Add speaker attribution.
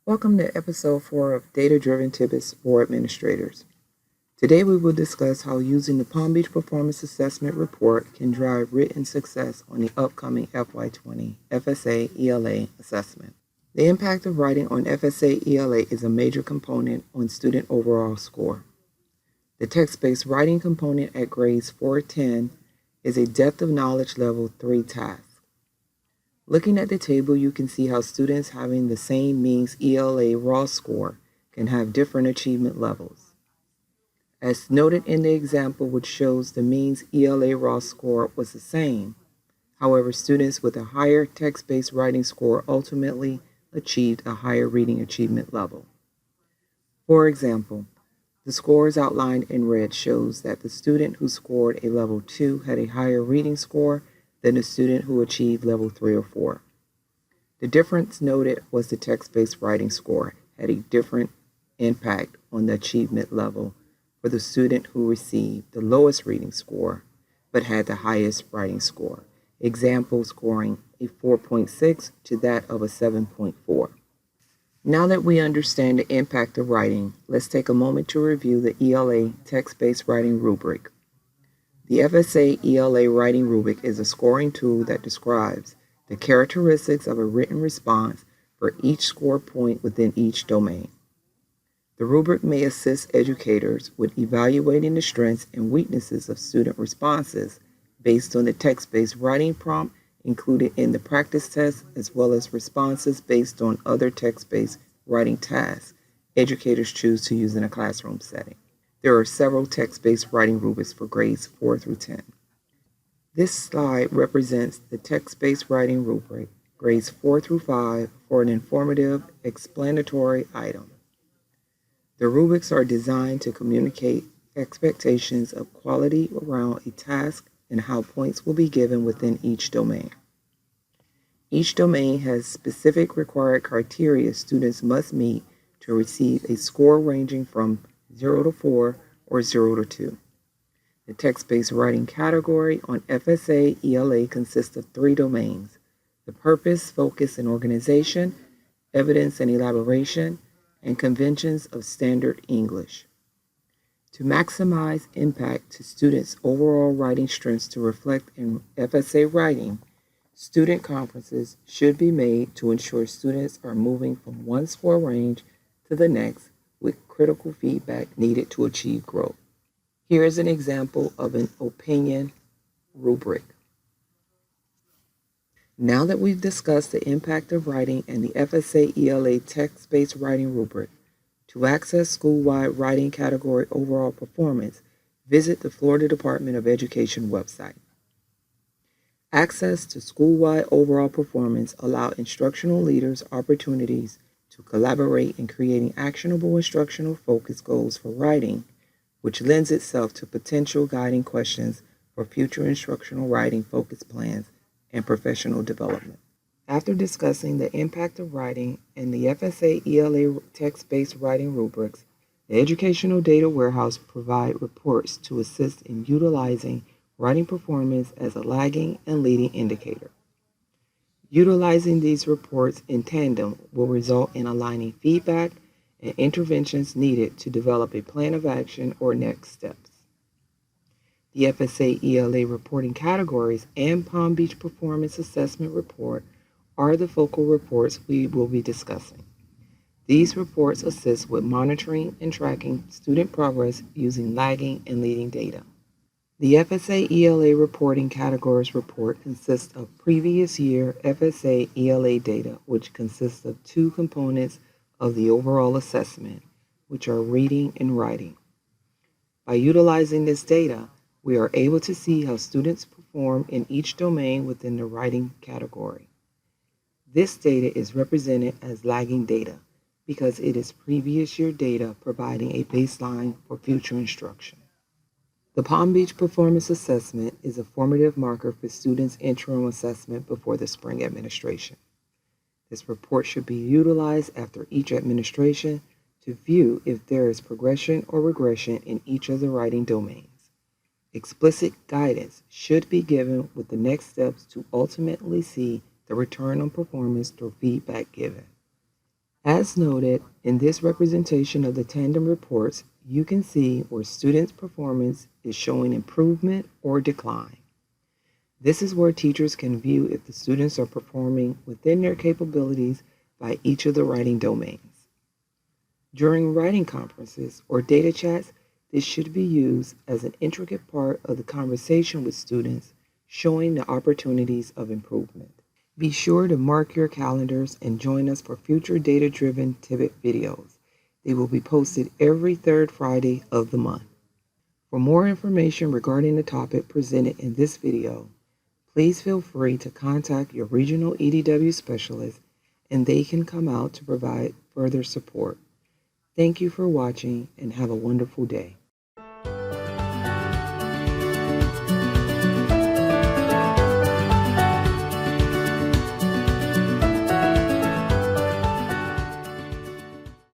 Speaker 1: Welcome to episode 4 of Data-Driven Tidbits for Administrators. Today we will discuss how using the Palm Beach Performance Assessment Report can drive written success on the upcoming FY20 FSA ELA assessment. The impact of writing on FSA ELA is a major component on student overall score. The text-based writing component at grades 4-10 is a depth of knowledge level 3 task. Looking at the table, you can see how students having the same means ELA raw score can have different achievement levels. As noted in the example which shows the means ELA raw score was the same, however, students with a higher text-based writing score ultimately achieved a higher reading achievement level. For example, the scores outlined in red shows that the student who scored a level 2 had a higher reading score than the student who achieved level 3 or 4. The difference noted was the text-based writing score had a different impact on the achievement level for the student who received the lowest reading score but had the highest writing score, example scoring a 4.6 to that of a 7.4. Now that we understand the impact of writing, let's take a moment to review the ELA text-based writing rubric. The FSA ELA writing rubric is a scoring tool that describes the characteristics of a written response for each score point within each domain. The rubric may assist educators with evaluating the strengths and weaknesses of student responses based on the text-based writing prompt included in the practice test, as well as responses based on other text-based writing tasks educators choose to use in a classroom setting. There are several text-based writing rubrics for grades 4 through 10. This slide represents the text-based writing rubric, grades 4 through 5, for an informative, explanatory item. The rubrics are designed to communicate expectations of quality around a task and how points will be given within each domain. Each domain has specific required criteria students must meet to receive a score ranging from 0 to 4 or 0 to 2. The text-based writing category on FSA ELA consists of 3 domains: the purpose, focus, and organization, evidence and elaboration, and conventions of standard English. To maximize impact to students' overall writing strengths to reflect in FSA writing, student conferences should be made to ensure students are moving from one score range to the next with critical feedback needed to achieve growth. Here is an example of an opinion rubric. Now that we've discussed the impact of writing and the FSA ELA text-based writing rubric, to access school-wide writing category overall performance, visit the Florida Department of Education website. Access to school-wide overall performance allows instructional leaders opportunities to collaborate in creating actionable instructional focus goals for writing, which lends itself to potential guiding questions for future instructional writing focus plans and professional development. After discussing the impact of writing and the FSA ELA text-based writing rubrics, the Educational Data Warehouse provides reports to assist in utilizing writing performance as a lagging and leading indicator. Utilizing these reports in tandem will result in aligning feedback and interventions needed to develop a plan of action or next steps. The FSA ELA reporting categories and Palm Beach Performance Assessment Report are the focal reports we will be discussing. These reports assist with monitoring and tracking student progress using lagging and leading data. The FSA ELA reporting categories report consists of previous year FSA ELA data, which consists of 2 components of the overall assessment, which are reading and writing. By utilizing this data, we are able to see how students perform in each domain within the writing category. This data is represented as lagging data because it is previous year data providing a baseline for future instruction. The Palm Beach Performance Assessment is a formative marker for students' interim assessment before the spring administration. This report should be utilized after each administration to view if there is progression or regression in each of the writing domains. Explicit guidance should be given with the next steps to ultimately see the return on performance through feedback given. As noted, in this representation of the tandem reports, you can see where students' performance is showing improvement or decline. This is where teachers can view if the students are performing within their capabilities by each of the writing domains. During writing conferences or data chats, this should be used as an intricate part of the conversation with students, showing the opportunities of improvement. Be sure to mark your calendars and join us for future data-driven Tibet videos. They will be posted every third Friday of the month. For more information regarding the topic presented in this video, please feel free to contact your regional EDW specialist and they can come out to provide further support. Thank you for watching and have a wonderful day.